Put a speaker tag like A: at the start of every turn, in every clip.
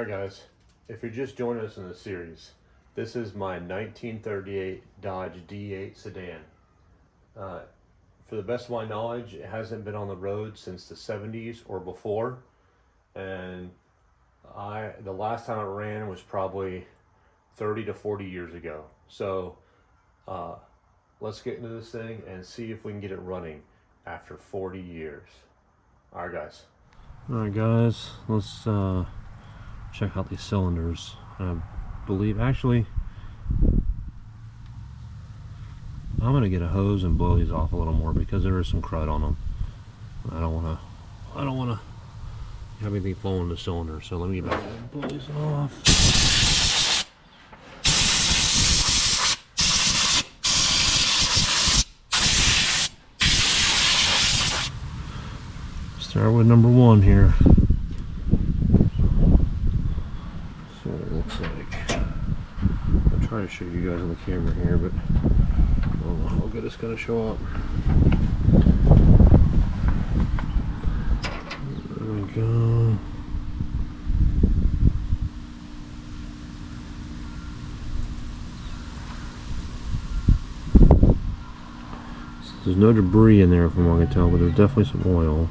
A: Alright guys, if you're just joining us in the series, this is my 1938 Dodge D8 sedan. For the best of my knowledge, it hasn't been on the road since the 70s or before, and the last time it ran was probably 30 to 40 years ago. So let's get into this thing and see if we can get it running after 40 years. Alright guys.
B: Alright guys, let's check out these cylinders. I believe, actually, I'm gonna get a hose and blow these off a little more because there is some crud on them. I don't wanna have anything fall in the cylinder. So let me get back and blow these off. Start with number one here. So it looks like. I'll try to show you guys on the camera here, but I don't know how good it's gonna show up. There we go. So there's no debris in there from what I can tell, but there's definitely some oil.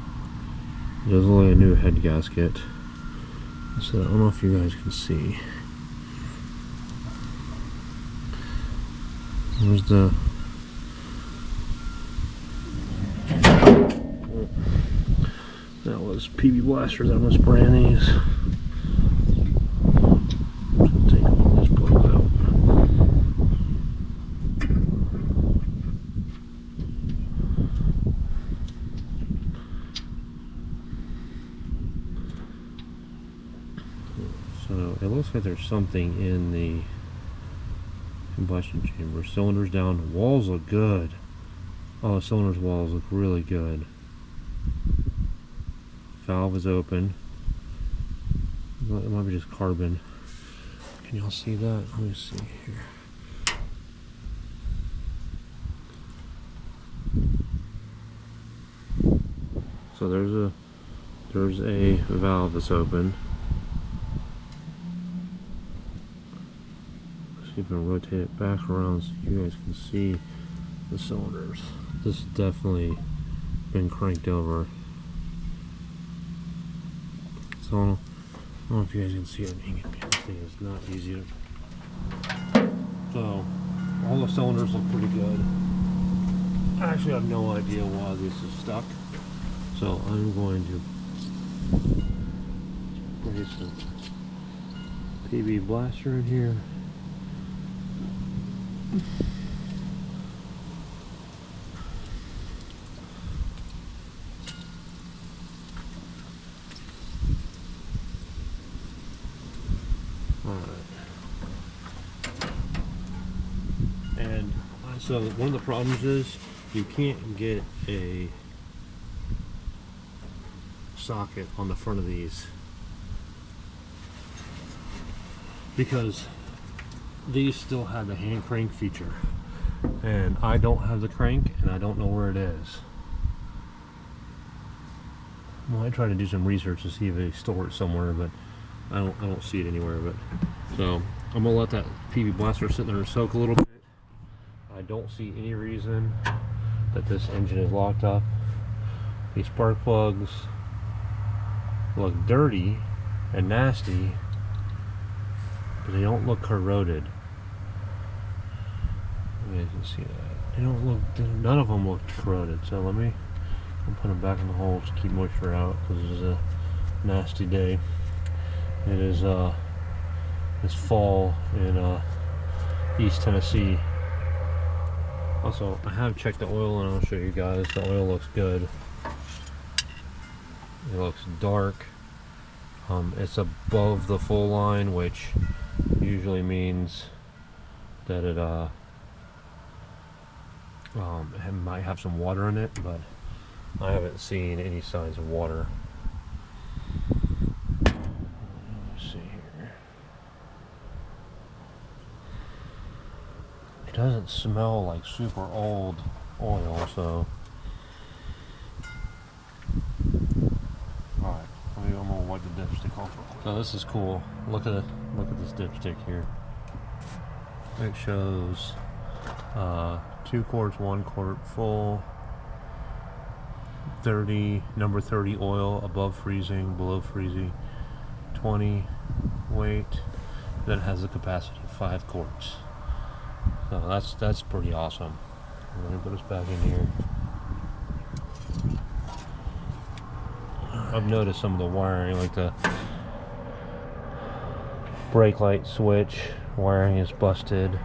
B: It does look like a new head gasket. So I don't know if you guys can see. There's the that was PB blasters. I'm gonna spray in these. Take all these plugs out. So it looks like there's something in the combustion chamber. Cylinders down. Walls look good. Oh, the cylinders walls look really good. Valve is open. It might be just carbon. Can y'all see that? Let me see here. So there's a valve that's open. See if I can rotate it back around so you guys can see the cylinders. This has definitely been cranked over. So I don't know if you guys can see it. This thing is not easy to. So all the cylinders look pretty good. I actually have no idea why this is stuck. So I'm going to spray some PB blaster in here. Alright. And so one of the problems is you can't get a socket on the front of these because these still have the hand crank feature, and I don't have the crank and I don't know where it is. Well, I tried to do some research to see if they store it somewhere, but I don't see it anywhere. But so I'm gonna let that PB blaster sit there and soak a little bit. I don't see any reason that this engine is locked up. These spark plugs look dirty and nasty, but they don't look corroded. You guys can see that. They don't look. None of them look corroded. So I'll put them back in the hole to keep moisture out because this is a nasty day. It is this fall in East Tennessee. Also, I have checked the oil and I'll show you guys. The oil looks good. It looks dark. It's above the full line, which usually means that it might have some water in it, but I haven't seen any signs of water. Let's see here. It doesn't smell like super old oil, so alright, I'm gonna wipe the the dipstick off. So this is cool. Look at this dipstick here. It shows 2 quarts, 1 quart full, 30, number 30 oil, above freezing, below freezing, 20 weight, then it has a capacity of 5 quarts. So that's pretty awesome. Let me put this back in here. I've noticed some of the wiring, like the brake light switch wiring is busted.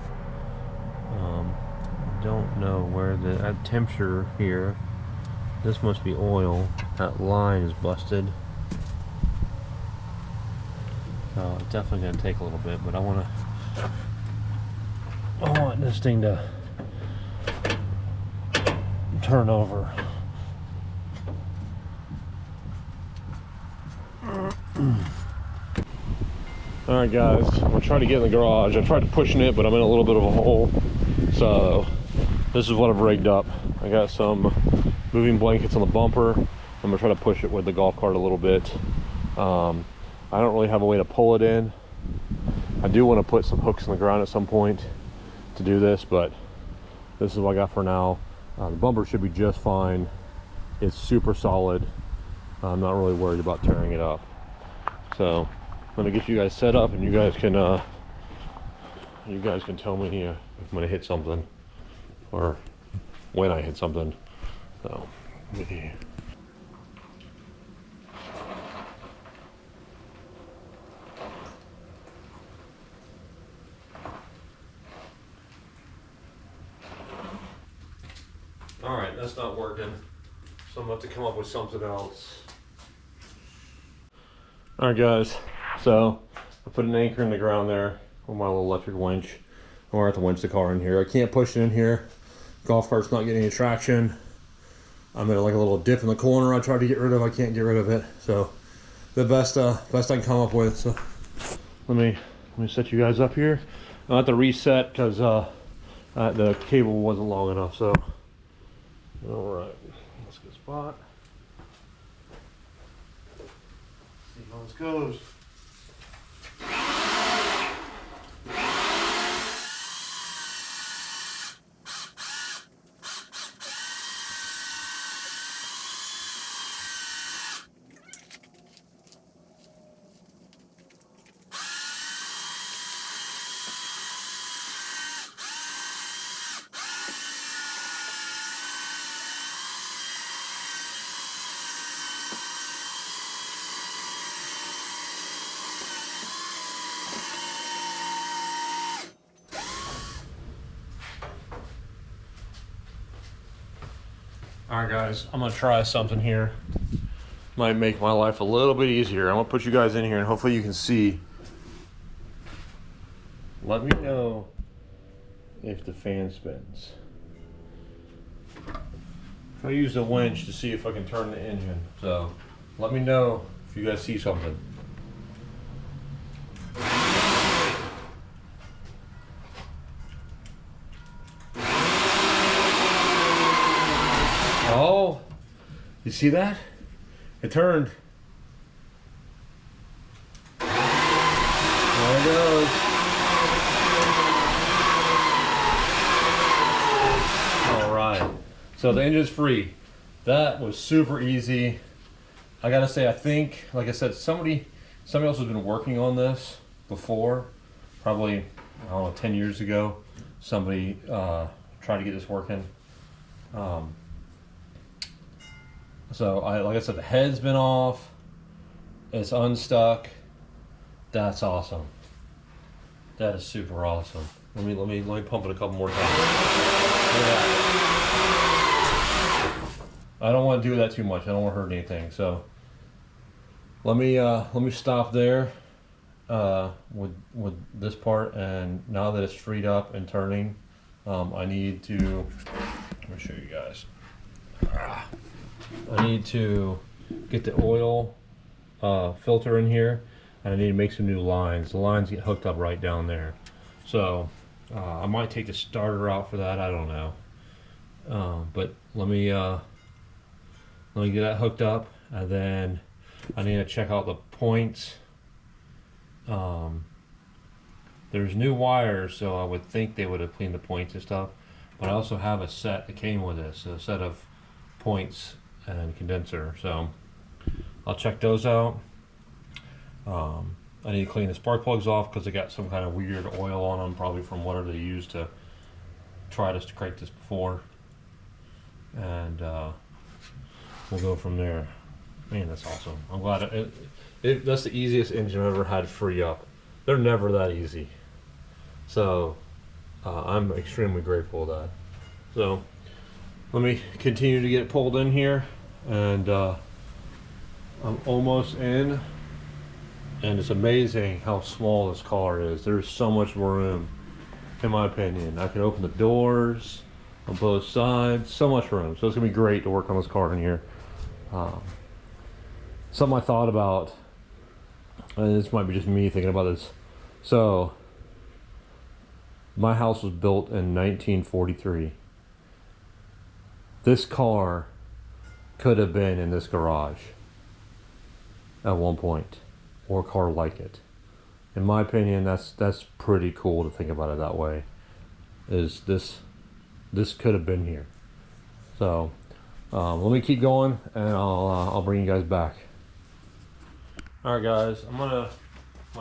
B: Don't know where the temperature here. This must be oil. That line is busted. So it's definitely gonna take a little bit, but I want this thing to turn over. Alright guys, I'm gonna try to get in the garage. I tried pushing it, but I'm in a little bit of a hole. So this is what I've rigged up. I got some moving blankets on the bumper. I'm gonna try to push it with the golf cart a little bit. I don't really have a way to pull it in. I do want to put some hooks in the ground at some point to do this, but this is what I got for now. The bumper should be just fine. It's super solid. I'm not really worried about tearing it up. So I'm gonna get you guys set up, and you guys can tell me if I'm gonna hit something or when I hit something. So yeah. All right, that's not working, so I'm about to come up with something else. All right, guys, so I put an anchor in the ground there with my little electric winch. I'm gonna have to winch the car in here. I can't push it in here. Golf cart's not getting any traction. I'm at like a little dip in the corner I tried to get rid of. I can't get rid of it. So the best I can come up with. So let me set you guys up here. I'll have to reset because the cable wasn't long enough. So all right, let's get a spot. See how this goes. Alright guys, I'm gonna try something here. Might make my life a little bit easier. I'm gonna put you guys in here and hopefully you can see. Let me know if the fan spins. I use the winch to see if I can turn the engine. So let me know if you guys see something. Oh, you see that? It turned. There it goes. All right. So the engine's free. That was super easy. I gotta say, I think, like I said, somebody else has been working on this before. Probably, I don't know, 10 years ago. Somebody tried to get this working. So like I said, the head's been off. It's unstuck. That's awesome. That is super awesome. Let me pump it a couple more times. I don't want to do that too much. I don't want to hurt anything. So let me stop there with this part. And now that it's freed up and turning, I need to. Let me show you guys. I need to get the oil filter in here, and I need to make some new lines. The lines get hooked up right down there. So I might take the starter out for that. I don't know. But let me get that hooked up, and then I need to check out the points. There's new wires, so I would think they would have cleaned the points and stuff. But I also have a set that came with this, a set of points and condenser. So I'll check those out. I need to clean the spark plugs off because they got some kind of weird oil on them, probably from whatever they used to try to crank this before. And we'll go from there. Man, that's awesome. I'm glad that's the easiest engine I've ever had free up. They're never that easy. So I'm extremely grateful of that. So let me continue to get it pulled in here, and I'm almost in, and it's amazing how small this car is. There's so much room, in my opinion. I can open the doors on both sides, so much room. So it's gonna be great to work on this car in here. Something I thought about, and this might be just me thinking about this. So my house was built in 1943. This car could have been in this garage at one point, or a car like it. In my opinion, that's pretty cool to think about it that way. Is this could have been here? So let me keep going, and I'll bring you guys back. All right, guys, I'm gonna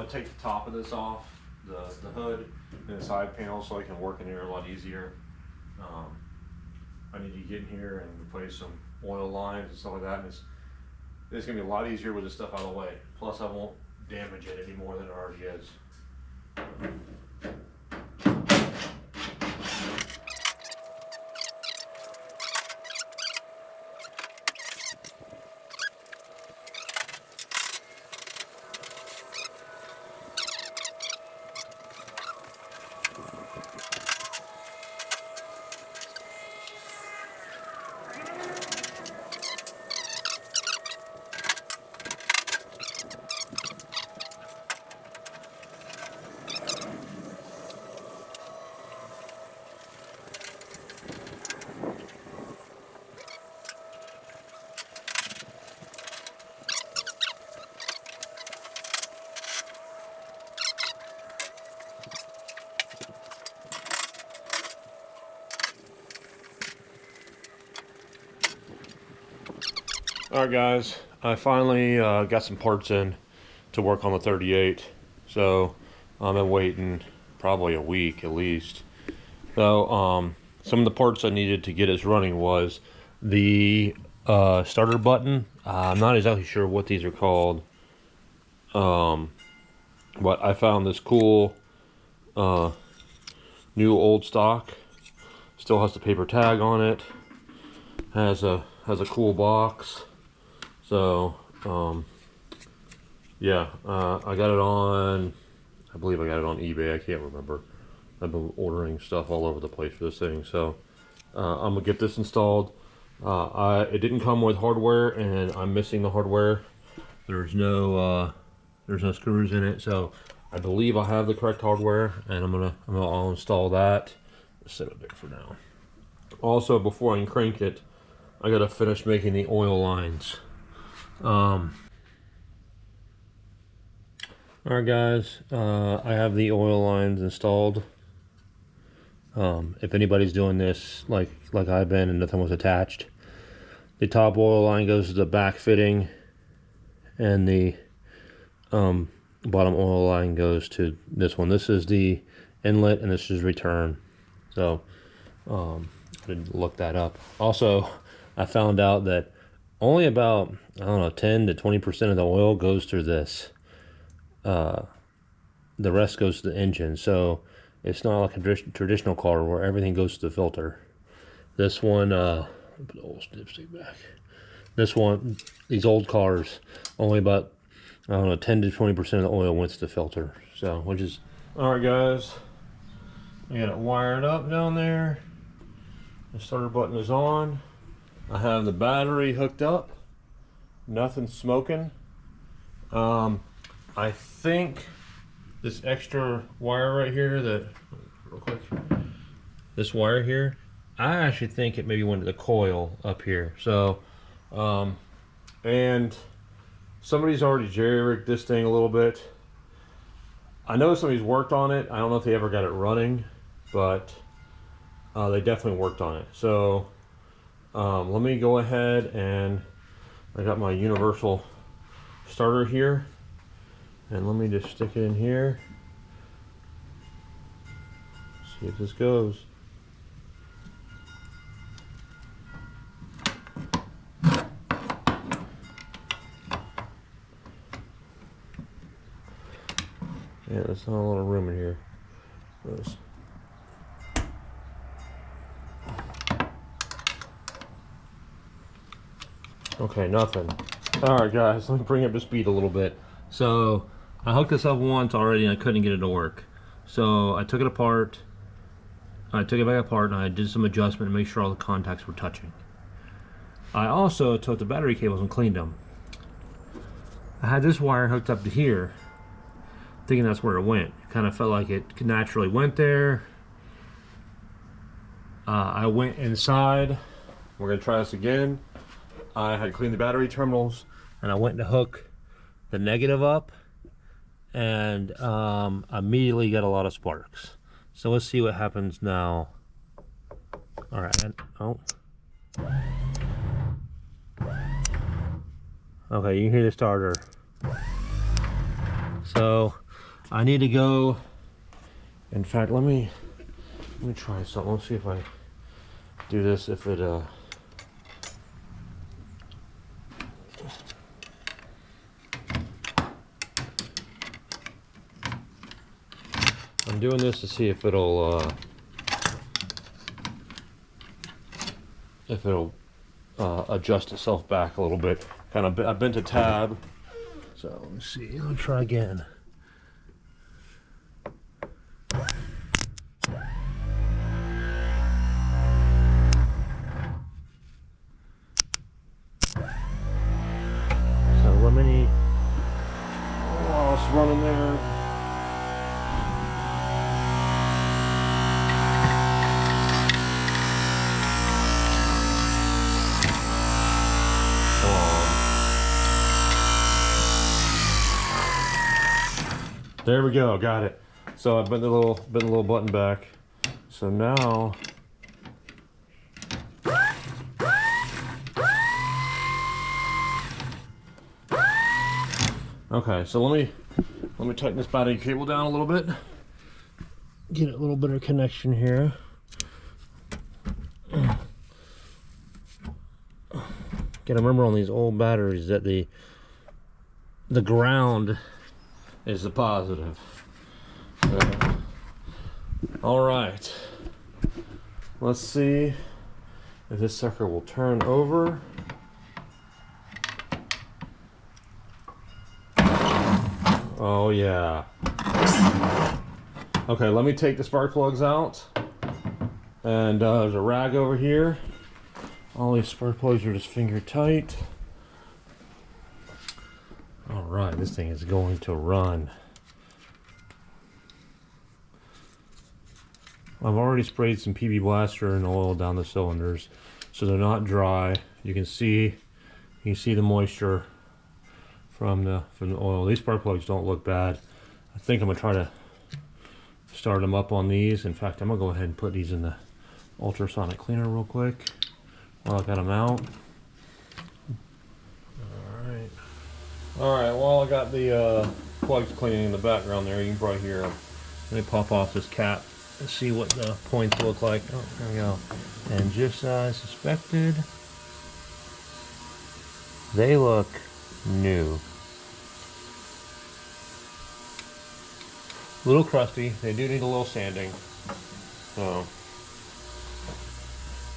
B: take the top of this off, the hood and the side panel, so I can work in here a lot easier. I need to get in here and replace some oil lines and stuff like that, and it's gonna be a lot easier with this stuff out of the way. Plus, I won't damage it any more than it already is. Alright guys, I finally got some parts in to work on the 38, so I've been waiting probably a week at least. So some of the parts I needed to get us running was the starter button. I'm not exactly sure what these are called, but I found this cool new old stock. Still has the paper tag on it, has a cool box. So, yeah, I got it on, I believe I got it on eBay, I can't remember. I've been ordering stuff all over the place for this thing, so I'm gonna get this installed. It didn't come with hardware, and I'm missing the hardware. There's no screws in it, so I believe I have the correct hardware, and I'll install that. Set it there for now. Also, before I can crank it, I gotta finish making the oil lines. Alright guys, I have the oil lines installed. If anybody's doing this like I've been and nothing was attached, the top oil line goes to the back fitting, and the bottom oil line goes to this one. This is the inlet and this is return. So I didn't look that up. Also, I found out that only about, I don't know, 10 to 20% of the oil goes through this. The rest goes to the engine. So it's not like a traditional car where everything goes to the filter. This one, put the old dipstick back. This one, these old cars, only about, I don't know, 10 to 20% of the oil went to the filter. So, which is, all right guys, I got it wired up down there. The starter button is on. I have the battery hooked up. Nothing's smoking. I think this extra wire right here, real quick, this wire here, I actually think it maybe went to the coil up here. So, and
A: somebody's already jerry-rigged this thing a little bit. I know somebody's worked on it. I don't know if they ever got it running, but they definitely worked on it. So let me go ahead, and I got my universal starter here, and let me just stick it in here. See if this goes. Yeah, there's not a lot of room in here. There's... Okay, nothing. Alright guys, let me bring up the speed a little bit. So, I hooked this up once already and I couldn't get it to work. So, I took it apart. I took it back apart and I did some adjustment to make sure all the contacts were touching. I also took the battery cables and cleaned them. I had this wire hooked up to here, thinking that's where it went. It kind of felt like it naturally went there. I went inside. We're gonna try this again. I had cleaned the battery terminals, and I went to hook the negative up, and immediately got a lot of sparks. So let's see what happens now. All right. Oh. Okay, you can hear the starter. So I need to go. In fact, let me try something. Let's see if I do this. If it I'm doing this to see if it'll adjust itself back a little bit. I bent a tab. So let's see. I'll try again. So lemony. Oh, it's running there. There we go, got it. So I bent the little button back. So now okay, so let me tighten this battery cable down a little bit. Get a little better connection here. Gotta remember on these old batteries that the ground is the positive. All right, let's see if this sucker will turn over. Oh yeah. Okay, let me take the spark plugs out, and there's a rag over here. All these spark plugs are just finger tight. All right, this thing is going to run. I've already sprayed some PB Blaster and oil down the cylinders, so they're not dry. You can see the moisture from the oil. These spark plugs don't look bad. I think I'm gonna try to start them up on these. In fact, I'm gonna go ahead and put these in the ultrasonic cleaner real quick while I got them out. All right, while I got the plugs cleaning in the background there, you can probably hear them. Let me pop off this cap and see what the points look like. Oh, there we go. And just as I suspected, they look new. A little crusty. They do need a little sanding. So,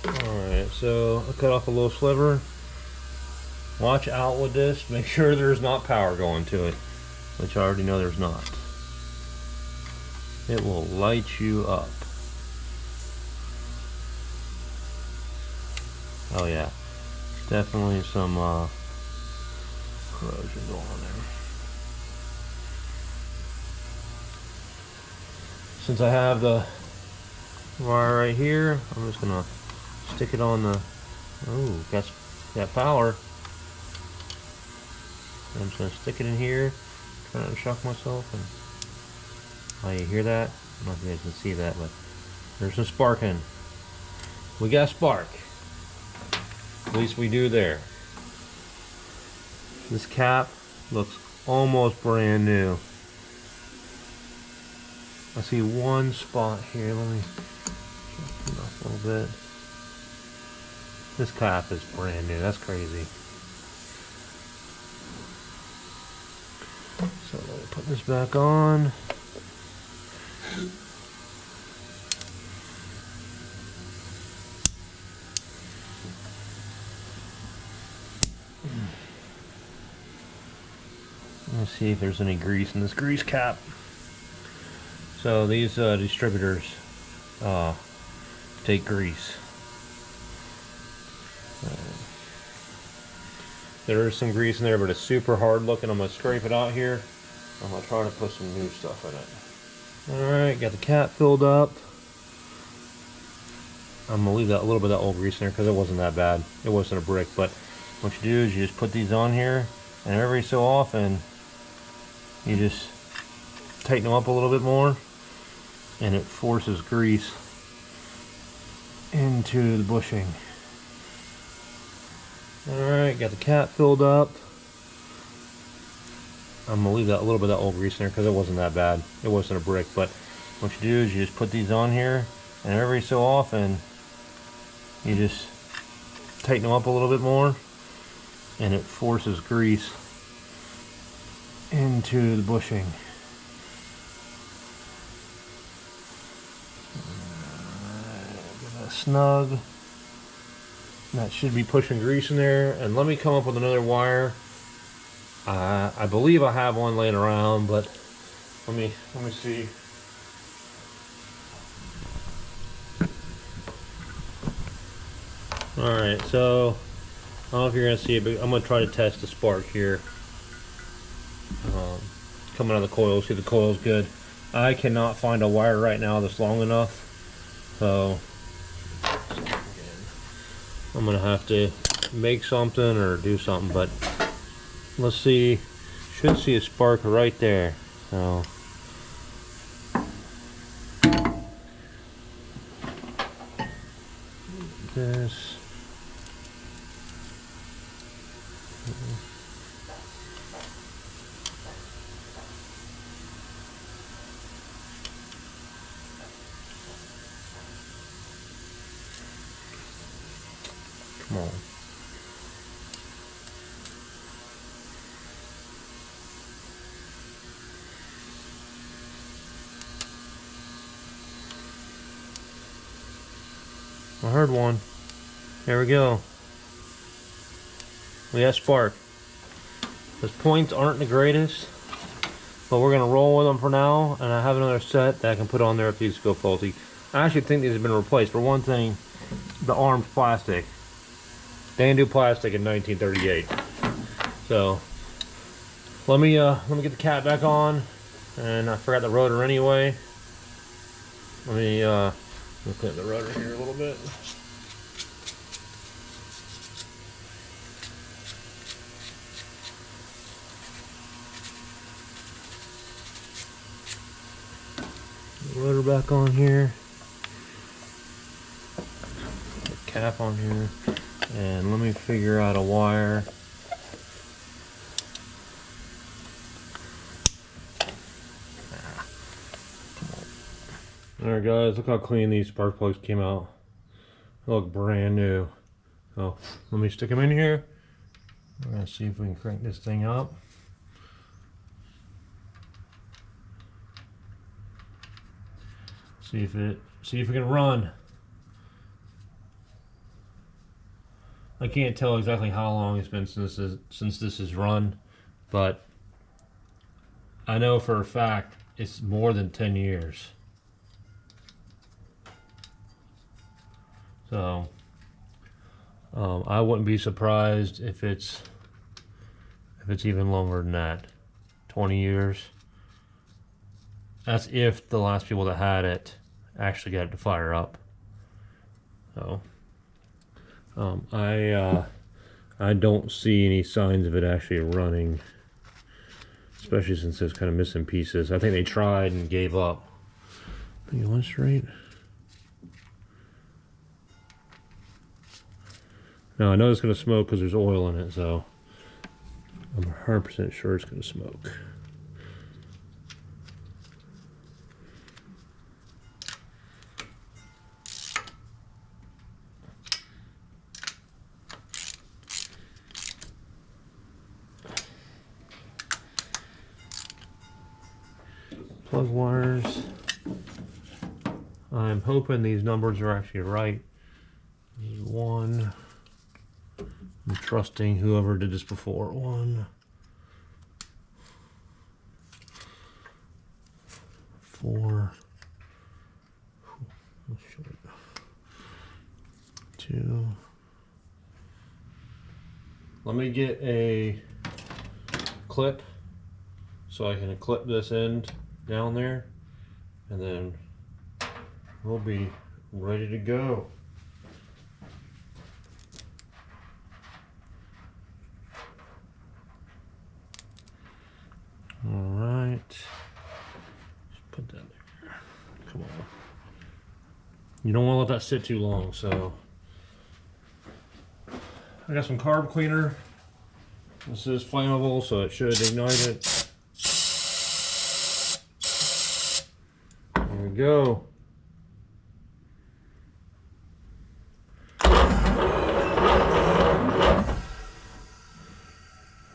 A: all right, so I'll cut off a little sliver. Watch out with this. Make sure there's not power going to it, which I already know there's not. It will light you up. Oh yeah, definitely some corrosion going on there. Since I have the wire right here, I'm just gonna stick it on the. Oh, got power.
B: I'm just gonna stick it in here, try not to shock myself. And oh, you hear that? I don't know if you guys can see that, but there's some sparking. We got spark. At least we do there. This cap looks almost brand new. I see one spot here. Let me check it off a little bit. This cap is brand new. That's crazy. So let me put this back on. Let's see if there's any grease in this grease cap. So these distributors take grease. There is some grease in there, but it's super hard looking. I'm going to scrape it out here. I'm going to try to put some new stuff in it. Alright, got the cap filled up. I'm going to leave that a little bit of that old grease in there because it wasn't that bad. It wasn't a brick, but what you do is you just put these on here, and every so often you just tighten them up a little bit more, and it forces grease into the bushing. Alright, got the cap filled up. I'm going to leave that a little bit of that old grease in there because it wasn't that bad. It wasn't a brick, but what you do is you just put these on here, and every so often you just tighten them up a little bit more, and it forces grease into the bushing. Get that snug. That should be pushing grease in there. And let me come up with another wire. I believe I have one laying around, but let me see. Alright, so I don't know if you're gonna see it, but I'm gonna try to test the spark here. Coming out of the coil, see the coil's good. I cannot find a wire right now that's long enough, so I'm gonna have to make something or do something, but let's see. Should see a spark right there. So this. Come on. I heard one. There we go. We got spark. Those points aren't the greatest, but we're gonna roll with them for now. And I have another set that I can put on there if these go faulty. I actually think these have been replaced. For one thing, the arm's plastic. They didn't do plastic in 1938. So let me get the cap back on, and I forgot the rotor anyway. Let me clean the rotor here a little bit. Rotor back on here. Cap on here. And let me figure out a wire. Alright guys, look how clean these spark plugs came out. They look brand new. So let me stick them in here. We're gonna see if we can crank this thing up. See if we can run. I can't tell exactly how long it's been since this is run, but I know for a fact it's more than 10 years. So I wouldn't be surprised if it's even longer than that. 20 years. That's if the last people that had it actually got it to fire up. So I don't see any signs of it actually running especially since it's kind of missing pieces. I think they tried and gave up. I think it went straight. Now I know it's going to smoke because there's oil in it, so I'm 100% sure it's going to smoke. Plug wires. I'm hoping these numbers are actually right. This is 1. I'm trusting whoever did this before. 1, 4, 2. Let me get a clip so I can clip this end down there, and then we'll be ready to go. All right, just put that there. Come on. You don't want to let that sit too long, so I got some carb cleaner. This is flammable, so it should ignite it. There we go.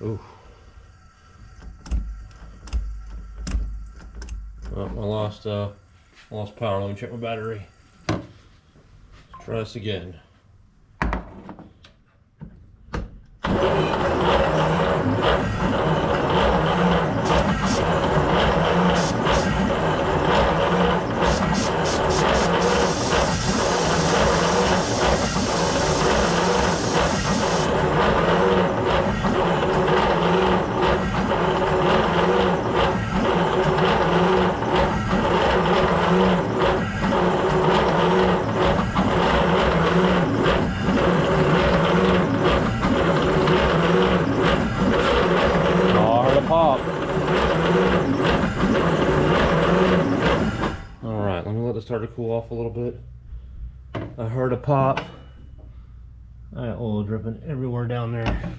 B: Ooh. Oh, I lost power. Let me check my battery. Let's try this again. Alright, let me let this start to cool off a little bit. I heard a pop. I got oil dripping everywhere down there.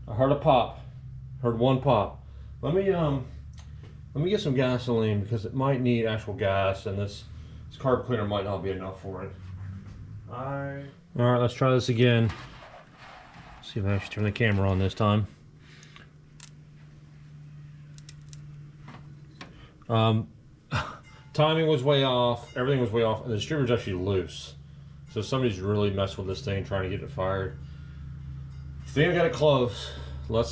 B: I heard a pop. Heard 1 pop. Let me get some gasoline because it might need actual gas, and this carb cleaner might not be enough for it. Alright, let's try this again. See if I actually turn the camera on this time. Timing was way off, everything was way off, and the distributor's actually loose. So somebody's really messed with this thing trying to get it fired. I think I got it close. Let's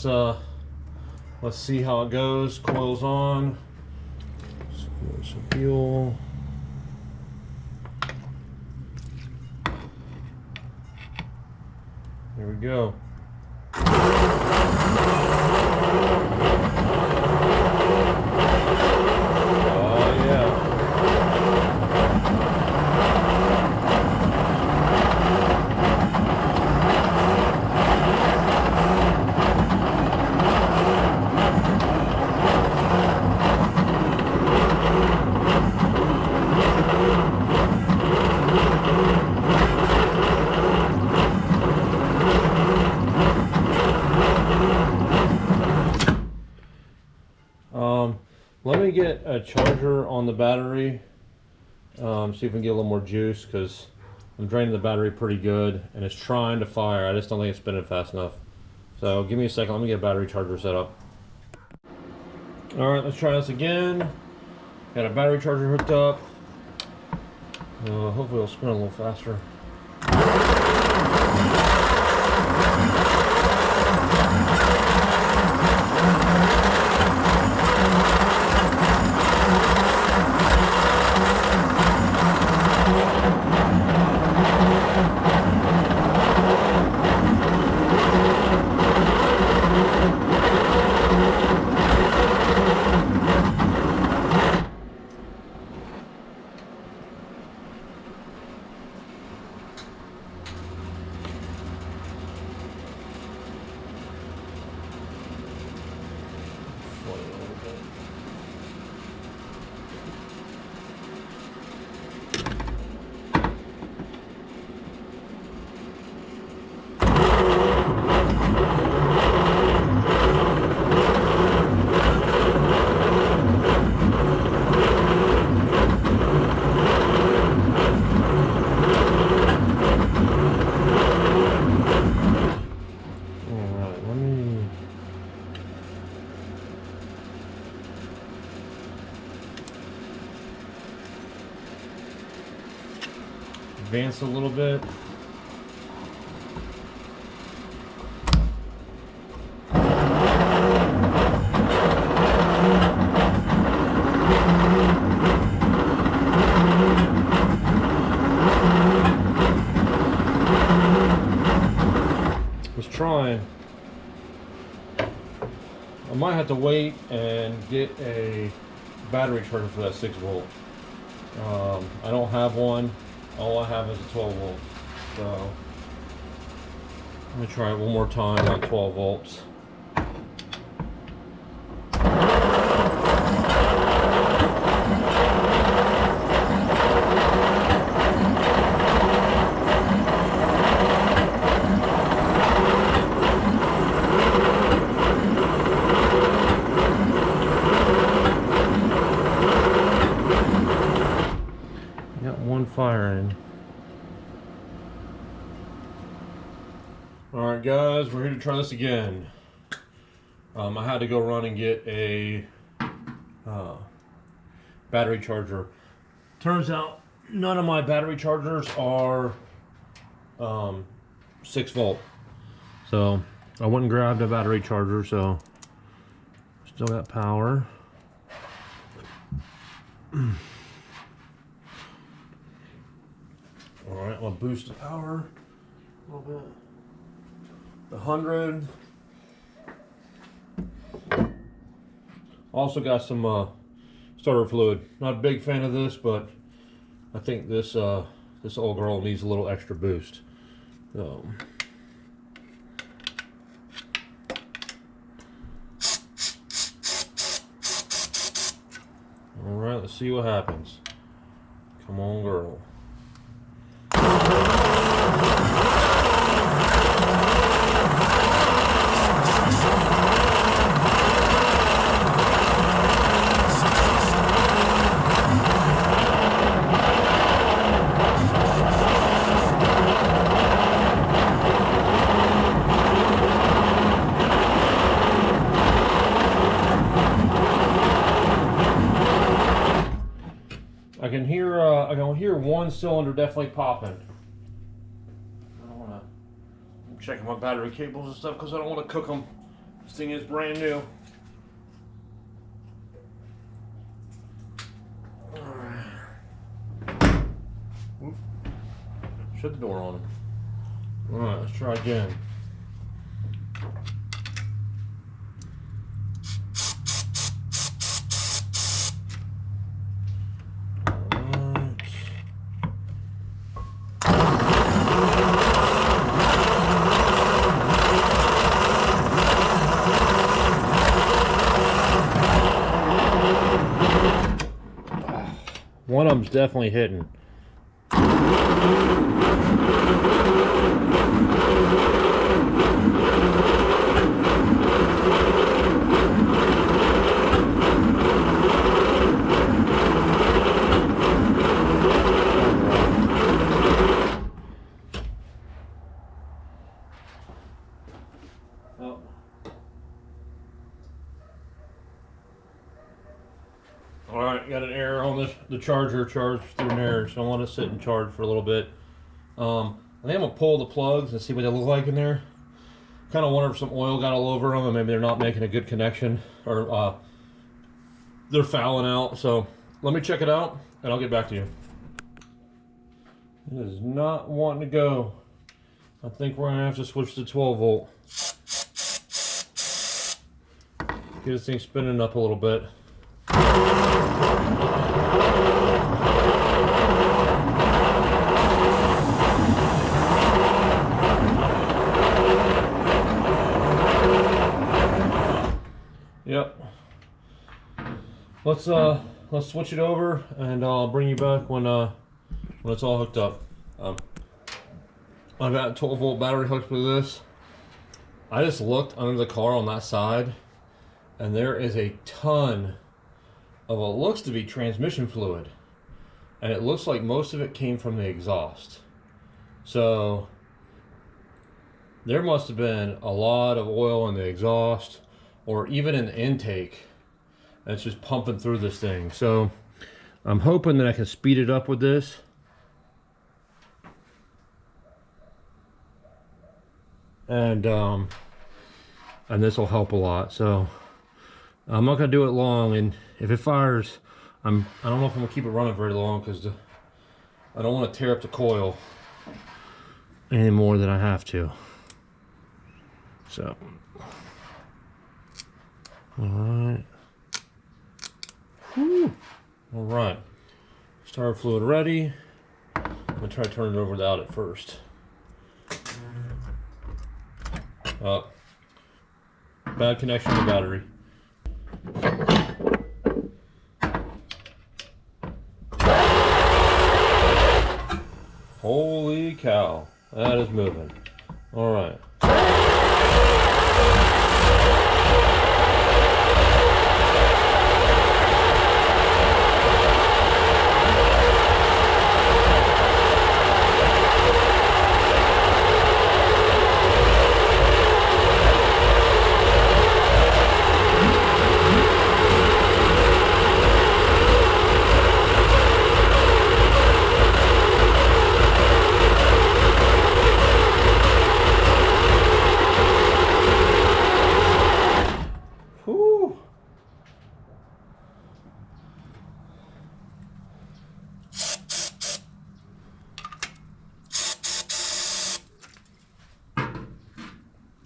B: see how it goes. Coil's on. Some fuel. There we go. Let me get a charger on the battery, see if we can get a little more juice, because I'm draining the battery pretty good and it's trying to fire. I just don't think it's spinning fast enough. So give me a second, let me get a battery charger set up. Alright, let's try this again. Got a battery charger hooked up. Hopefully it'll spin a little faster. advance a little bit. Trying. I might have to wait and get a battery charger for that 6 volt. I don't have one. All I have is a 12 volt. So let me try it one more time on 12 volts. Firing. All right, guys, we're here to try this again. I had to go run and get a battery charger. Turns out none of my battery chargers are 6 volt. So I went and grabbed a battery charger, so still got power. Alright, I'm going to boost the power a little bit. The 100. Also got some starter fluid. Not a big fan of this, but I think this this old girl needs a little extra boost. So alright, let's see what happens. Come on, girl. I can hear one cylinder definitely popping. I don't want to. I'm checking my battery cables and stuff because I don't want to cook them. This thing is brand new. Alright. Shut the door on it. Alright, let's try again. One of them's definitely hitting. Alright, got an error on this. The charger charged through an error, so I want to sit and charge for a little bit. I think I'm going to pull the plugs and see what they look like in there. Kind of wonder if some oil got all over them and maybe they're not making a good connection, or they're fouling out. So let me check it out and I'll get back to you. It is not wanting to go. I think we're going to have to switch to 12 volt. Get this thing spinning up a little bit. Yep. Let's switch it over, and I'll bring you back when it's all hooked up. I've got a 12 volt battery hooked with this. I just looked under the car on that side, and there is a ton of what looks to be transmission fluid, and it looks like most of it came from the exhaust. So there must have been a lot of oil in the exhaust, or even in the intake, that's just pumping through this thing. So I'm hoping that I can speed it up with this. and this will help a lot. So I'm not gonna do it long, and if it fires, I don't know if I'm gonna keep it running very long because I don't want to tear up the coil any more than I have to. So, all right. Whew. All right. Starter fluid ready. I'm gonna try to turn it over without it first. Bad connection to the battery. Holy cow, that is moving. All right.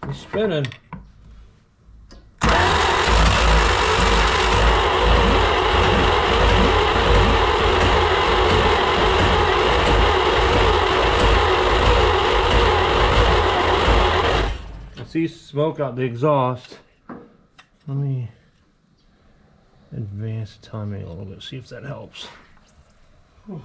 B: It's spinning. I see smoke out the exhaust. Let me advance the timing a little bit, see if that helps. Whew.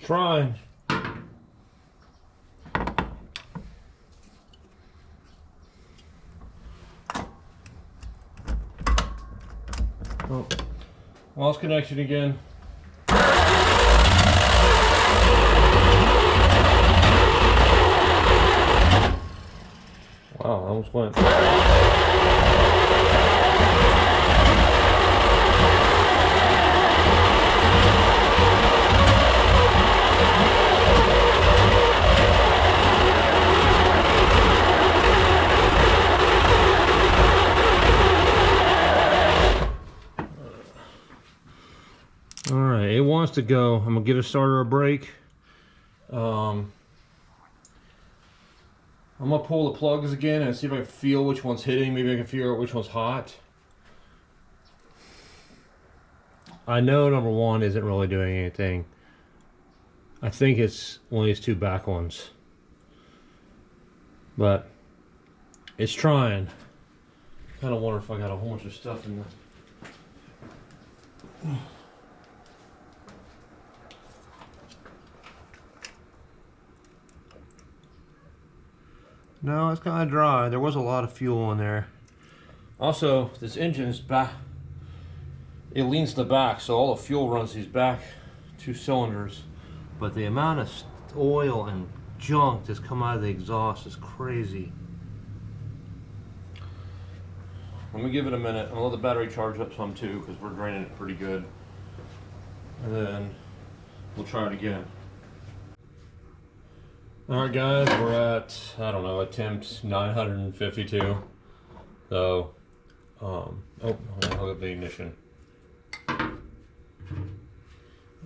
B: Trying. Oh, lost connection again. Wow, I almost went. Alright, it wants to go. I'm gonna give the starter a break. I'm gonna pull the plugs again and see if I can feel which one's hitting. Maybe I can figure out which one's hot. I know number one isn't really doing anything. I think it's one of these two back ones. But it's trying. Kind of wonder if I got a whole bunch of stuff in the... No, it's kind of dry. There was a lot of fuel in there. Also, this engine's back. It leans to the back, so all the fuel runs these back two cylinders. But the amount of oil and junk that's come out of the exhaust is crazy. Let me give it a minute. I'll let the battery charge up some too, because we're draining it pretty good. And then we'll try it again. Alright guys, we're at, I don't know, attempt 952. So, oh, I'll look at the ignition. Look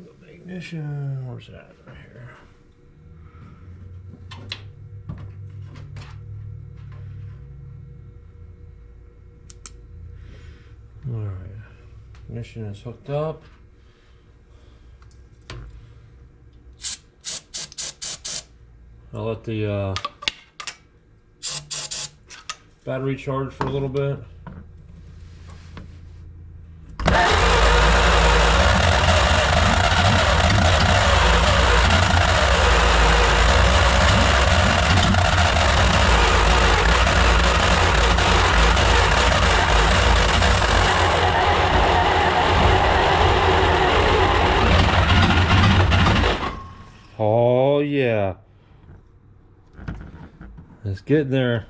B: at the ignition, where's it at? Right here. Alright, ignition is hooked up. I'll let the battery charge for a little bit. getting there.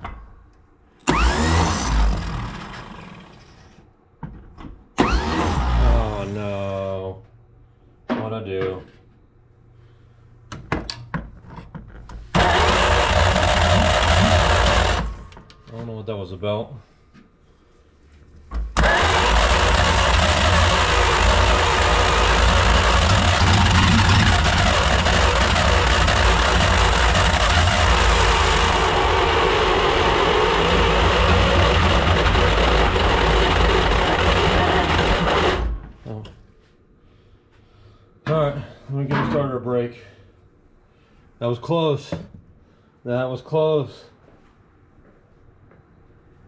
B: Oh no. What'd I do? I don't know what that was about. Alright, let me get a starter brake. That was close. That was close.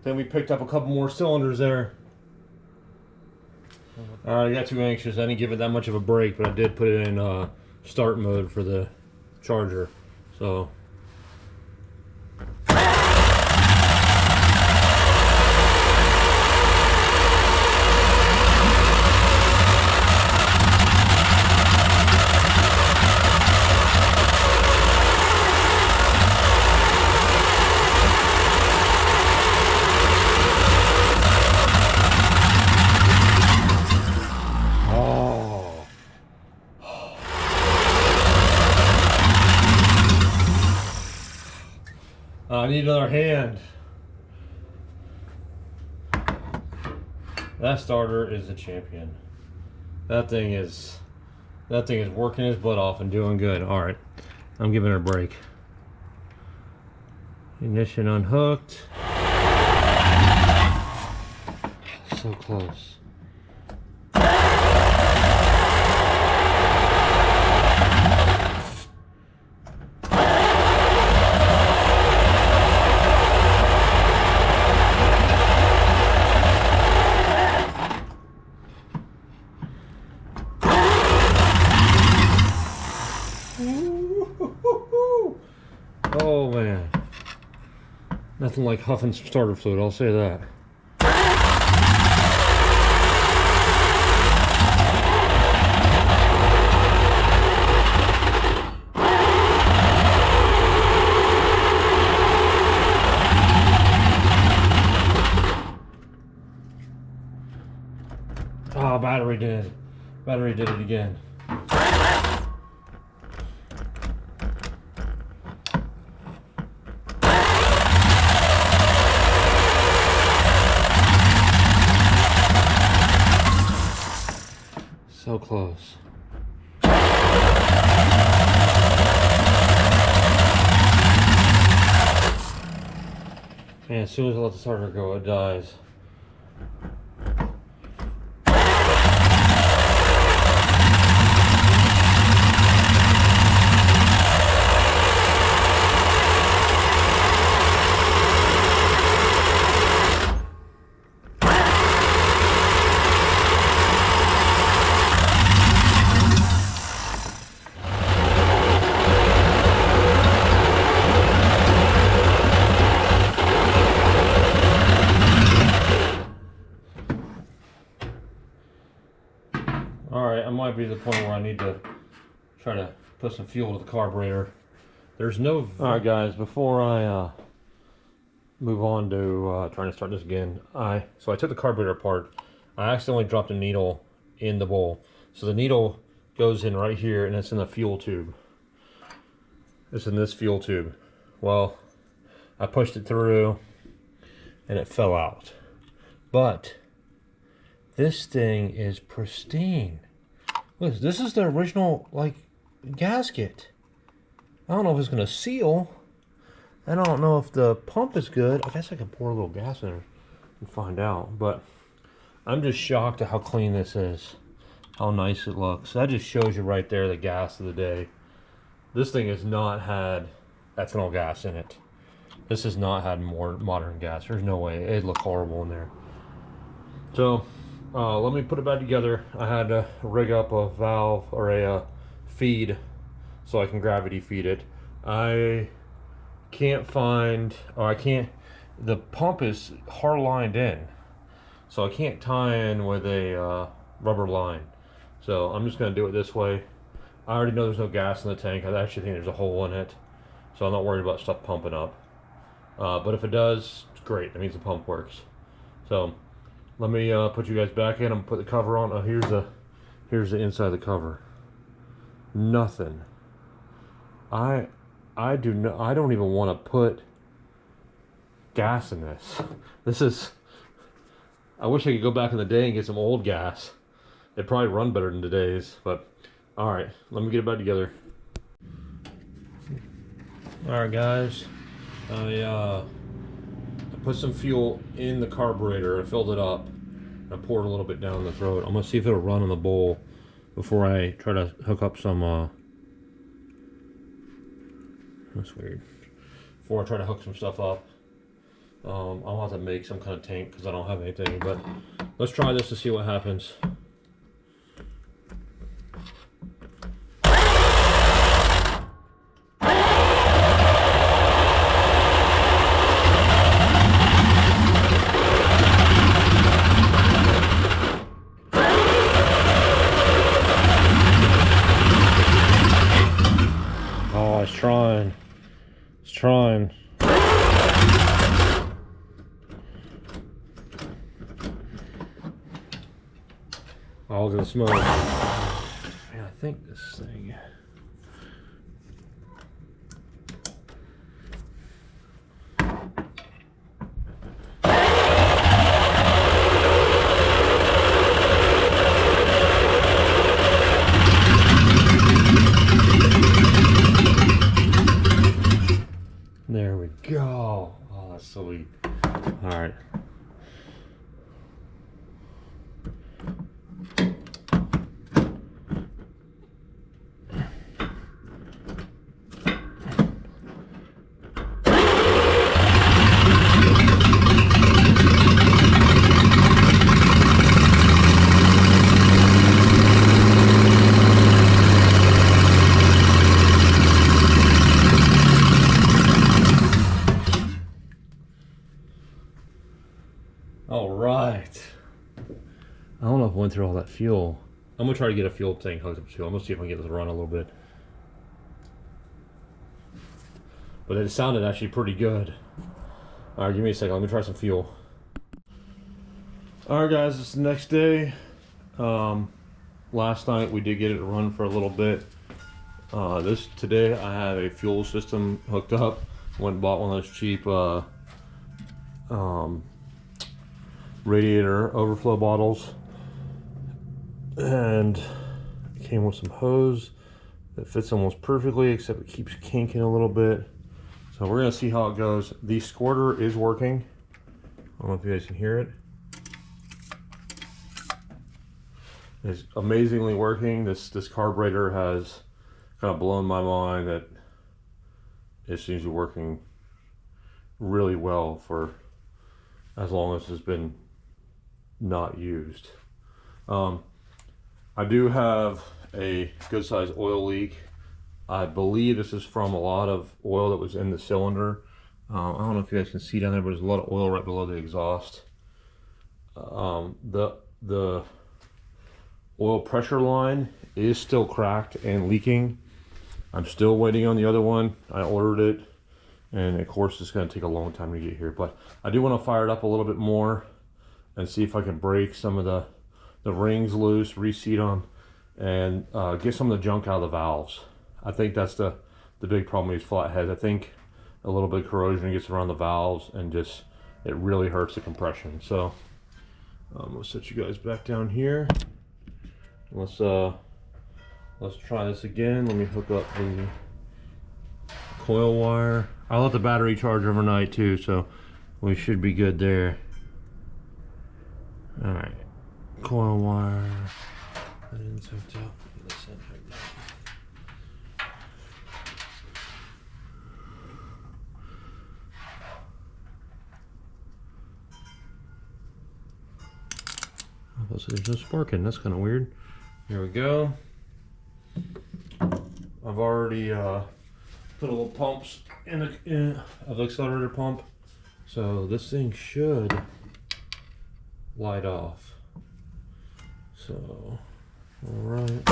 B: Then we picked up a couple more cylinders there. Alright, I got too anxious. I didn't give it that much of a brake, but I did put it in start mode for the Charger. So. I need another hand. That starter is a champion. That thing is working his butt off and doing good. All right, I'm giving her a break. Ignition unhooked. So close. Oh man, nothing like huffing some starter fluid, I'll say that. Oh, battery did it again. So close. And as soon as I let the starter go, it dies. Alright, I might be at the point where I need to try to put some fuel to the carburetor. There's no... Alright guys, before I move on to trying to start this again, so I took the carburetor apart. I accidentally dropped a needle in the bowl. So the needle goes in right here and it's in the fuel tube. It's in this fuel tube. Well, I pushed it through and it fell out. But this thing is pristine. Look, this is the original, like, gasket. I don't know if it's gonna seal. I don't know if the pump is good. I guess I can pour a little gas in there and find out. But I'm just shocked at how clean this is. How nice it looks. That just shows you right there the gas of the day. This thing has not had ethanol gas in it. This has not had more modern gas. There's no way. It'd look horrible in there. So, let me put it back together. I had to rig up a valve or a feed so I can gravity feed it. I can't find, or I can't, the pump is hard lined in. So I can't tie in with a rubber line. So I'm just gonna do it this way. I already know there's no gas in the tank. I actually think there's a hole in it. So I'm not worried about stuff pumping up.
A: But if it does, it's great. That means the pump works. So let me put you guys back in. I'm gonna put the cover on. Oh, here's the inside of the cover. Nothing. I don't even want to put gas in this. This is. I wish I could go back in the day and get some old gas. It'd probably run better than today's. But all right, let me get it back together. All right, guys. I put some fuel in the carburetor. I filled it up. I poured a little bit down the throat. I'm gonna see if it'll run in the bowl before I try to hook up some. That's weird. Before I try to hook some stuff up, I'll have to make some kind of tank because I don't have anything. But let's try this to see what happens. Oh, it's trying. It's trying. Oh, look at the smoke. Man, I think this thing. There we go. Oh, that's sweet. All right. All right. I don't know if I went through all that fuel. I'm gonna try to get a fuel tank hooked up too. I'm gonna see if I can get this to run a little bit. But it sounded actually pretty good. All right, give me a second. Let me try some fuel. All right, guys, it's the next day. Last night we did get it to run for a little bit. Today I have a fuel system hooked up. Went and bought one of those cheap radiator overflow bottles, and it came with some hose that fits almost perfectly, except it keeps kinking a little bit. So we're gonna see how it goes. The squirter is working. I don't know if you guys can hear it. It's amazingly working. This carburetor has kind of blown my mind that it seems to be working really well for as long as it's been not used. I do have a good sized oil leak. I believe this is from a lot of oil that was in the cylinder. I don't know if you guys can see down there, but there's a lot of oil right below the exhaust. The oil pressure line is still cracked and leaking. I'm still waiting on the other one. I ordered it, and of course it's going to take a long time to get here, but I do want to fire it up a little bit more and see if I can break some of the rings loose, reseat them, and get some of the junk out of the valves. I think that's the big problem with these flatheads. I think a little bit of corrosion gets around the valves and just it really hurts the compression. So let's set you guys back down here. Let's try this again. Let me hook up the coil wire. I'll let the battery charge overnight too, so we should be good there. All right, coil wire. That is hooked up. Get this in right now. There's no sparking. That's kind of weird. Here we go. I've already put a little pumps in of the accelerator pump, so this thing should light off. So, all right.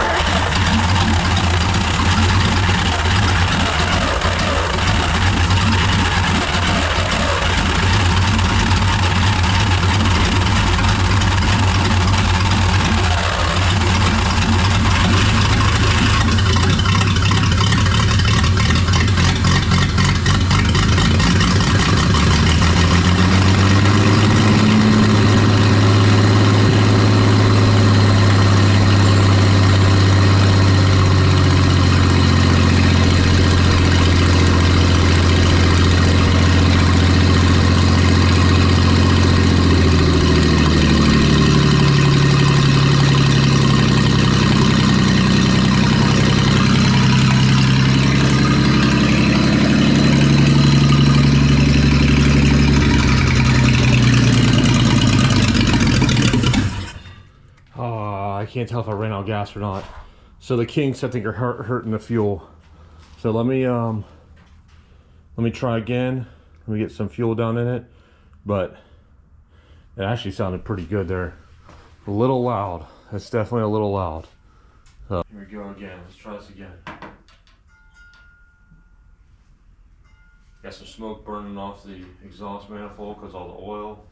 B: can't tell if I ran out of gas or not. So the kinks, I think, are hurting the fuel. So let me try again. Let me get some fuel down in it. But it actually sounded pretty good there. A little loud. It's definitely a little loud. So here we go again. Let's try this again. Got some smoke burning off the exhaust manifold because all the oil.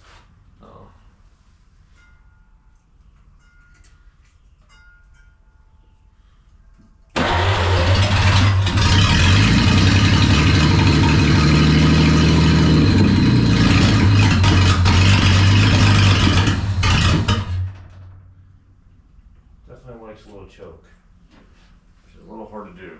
B: Definitely likes a little choke, which is a little hard to do.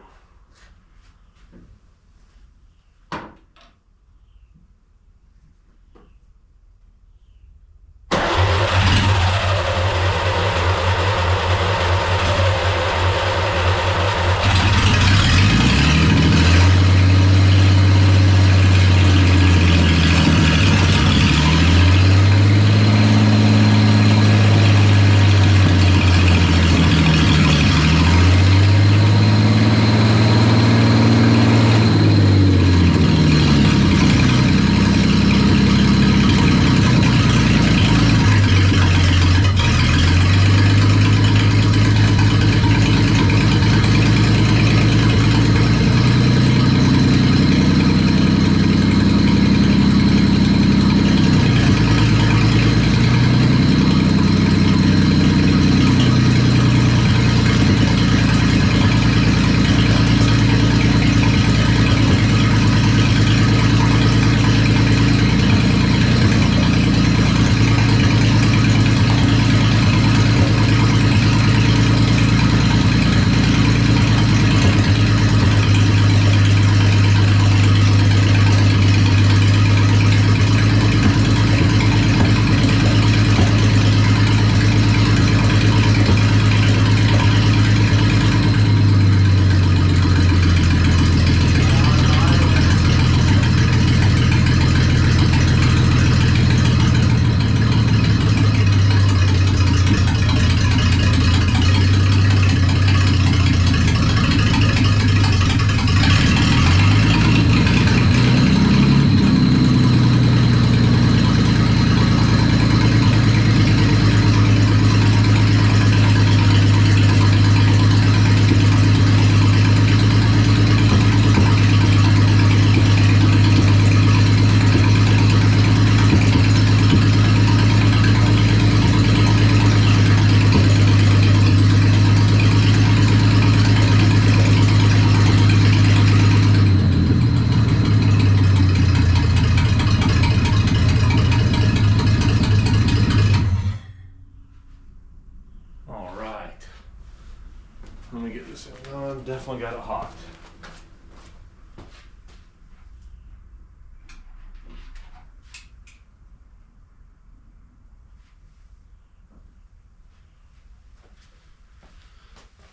B: Let me get this thing on. Definitely got it hot.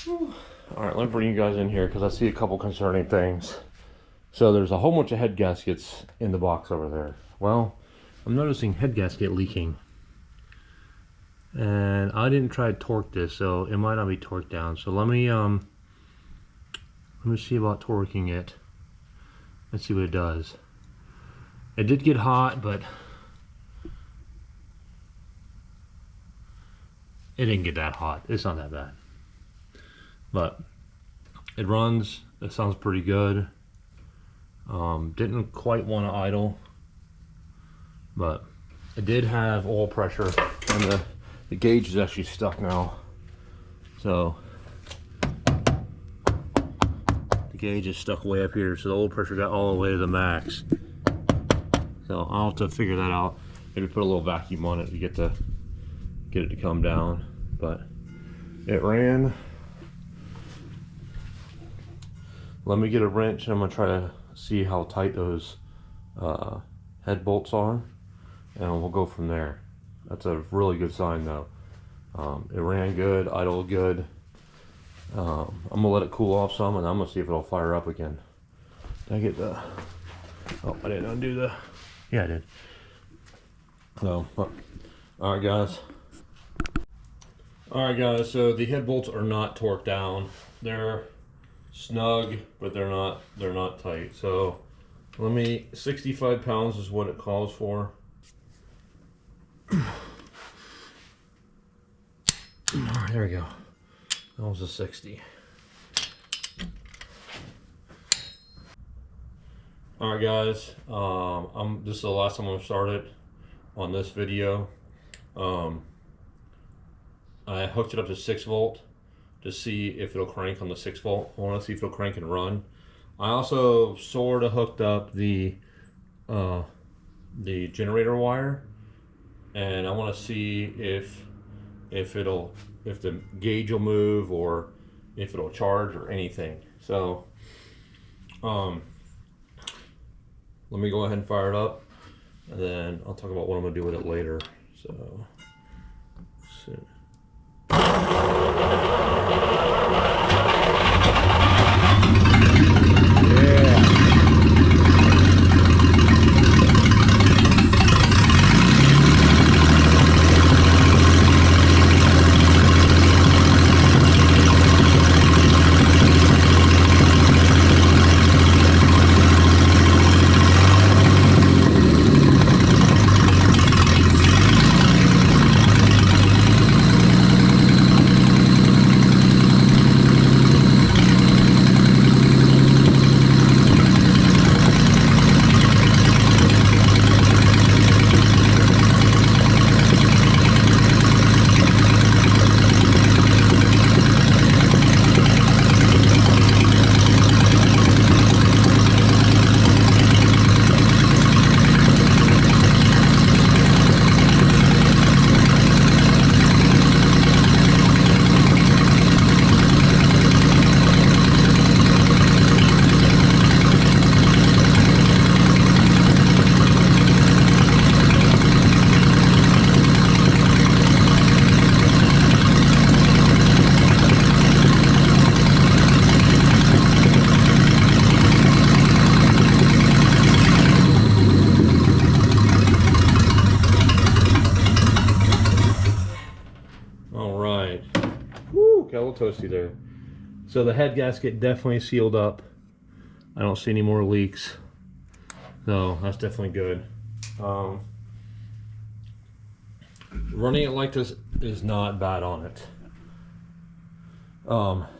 B: All right, let me bring you guys in here because I see a couple concerning things. So there's a whole bunch of head gaskets in the box over there. Well, I'm noticing head gasket leaking. And I didn't try to torque this, so it might not be torqued down. So let me see about torquing it. Let's see what it does. It did get hot, but it didn't get that hot. It's not that bad. But it runs. It sounds pretty good. Didn't quite want to idle, but it did have oil pressure, and the gauge is actually stuck now. So the gauge is stuck way up here, so the oil pressure got all the way to the max. So I'll have to figure that out. Maybe put a little vacuum on it to get it to come down. But it ran. Let me get a wrench and I'm gonna try to see how tight those head bolts are, and we'll go from there. That's a really good sign though. It ran good, idled good. I'm gonna let it cool off some and I'm gonna see if it'll fire up again. Did I get the, oh, I didn't undo the, yeah I did. So, all right guys. Alright guys, so the head bolts are not torqued down. They're snug, but they're not tight. So 65 pounds is what it calls for. Alright, there we go. That was a 60. Alright guys, this is the last time I'm gonna start it on this video. I hooked it up to 6 volt to see if it'll crank on the 6 volt. I want to see if it'll crank and run. I also sort of hooked up the generator wire, and I want to see if the gauge will move or if it'll charge or anything. So let me go ahead and fire it up, and then I'll talk about what I'm gonna do with it later. So let's see. Got a little toasty there. So the head gasket definitely sealed up. I don't see any more leaks. So that's definitely good. Running it like this is not bad on it.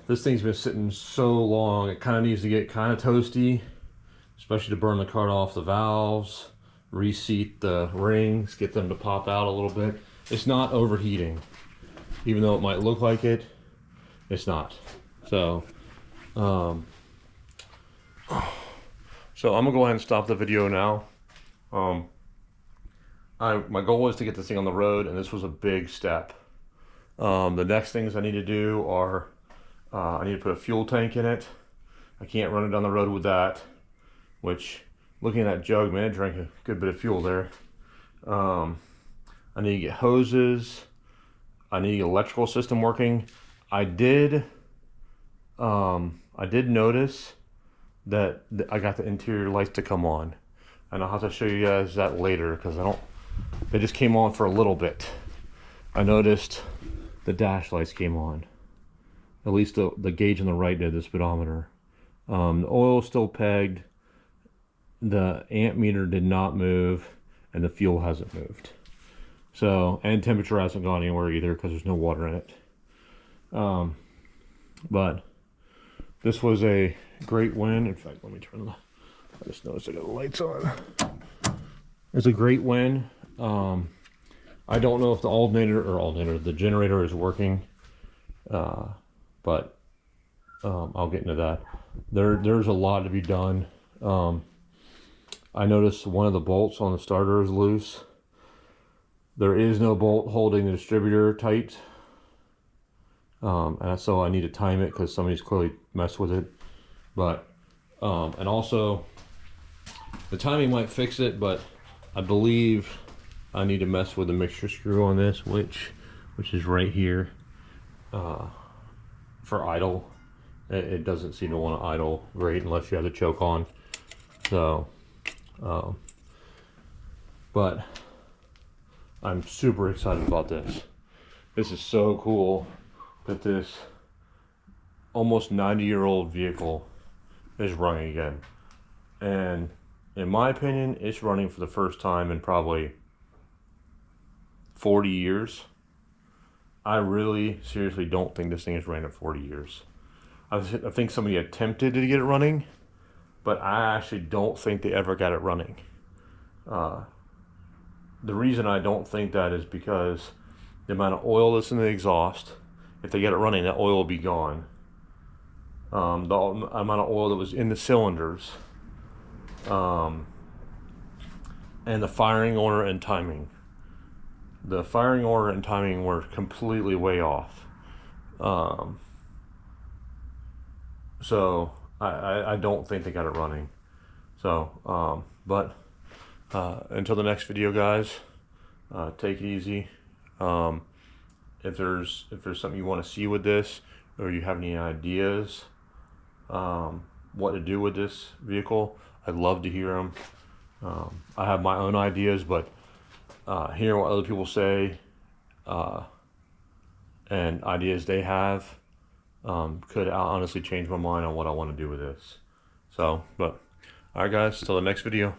B: This thing's been sitting so long, it kind of needs to get kind of toasty, especially to burn the card off the valves, reseat the rings, get them to pop out a little bit. It's not overheating, even though it might look like it. It's not. So, so I'm gonna go ahead and stop the video now. My goal was to get this thing on the road, and this was a big step. The next things I need to do are I need to put a fuel tank in it. I can't run it down the road with that, which, looking at that jug, man, it drank a good bit of fuel there. I need to get hoses. I need to get electrical system working. I did notice that I got the interior lights to come on, and I'll have to show you guys that later because they just came on for a little bit. I noticed the dash lights came on. At least the gauge on the right did, the speedometer. The oil is still pegged. The amp meter did not move, and the fuel hasn't moved. So, and temperature hasn't gone anywhere either because there's no water in it. But this was a great win. In fact, let me turn I just noticed I got the lights on. It's a great win. I don't know if the generator is working, but I'll get into that. There's a lot to be done. I noticed one of the bolts on the starter is loose. There is no bolt holding the distributor tight. And so I need to time it because somebody's clearly messed with it. But and also the timing might fix it, but I believe I need to mess with the mixture screw on this, which is right here. For idle, it doesn't seem to want to idle great unless you have the choke on. So but I'm super excited about this.
A: This is so cool that this almost 90-year-old vehicle is running again. And in my opinion, it's running for the first time in probably 40 years. I really seriously don't think this thing has ran in 40 years. I think somebody attempted to get it running, but I actually don't think they ever got it running. The reason I don't think that is because the amount of oil that's in the exhaust, if they get it running, that oil will be gone. The amount of oil that was in the cylinders, and the firing order and timing. The firing order and timing were completely way off. So I don't think they got it running. So, until the next video, guys, take it easy. If there's something you want to see with this, or you have any ideas what to do with this vehicle, I'd love to hear them. I have my own ideas, but hearing what other people say and ideas they have could honestly change my mind on what I want to do with this. So, all right, guys, till the next video.